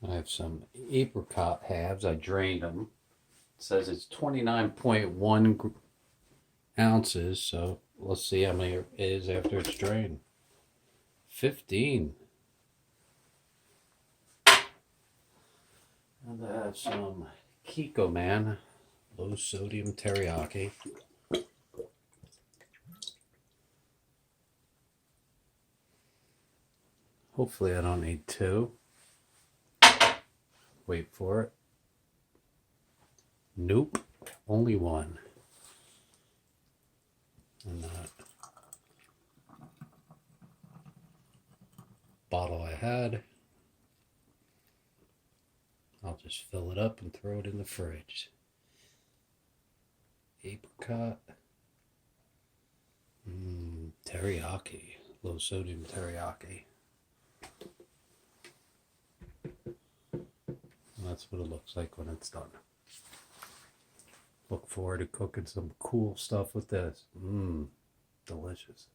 I have some apricot halves. I drained them. It says it's 29.1 ounces, so let's see how many it is after it's drained. 15. And I have some Kikkoman low sodium teriyaki. Hopefully I don't need two. Wait for it. Nope, only one. And that bottle I had, I'll just fill it up and throw it in the fridge. Apricot teriyaki, low sodium teriyaki. That's what it looks like when it's done. Look forward to cooking some cool stuff with this. Delicious.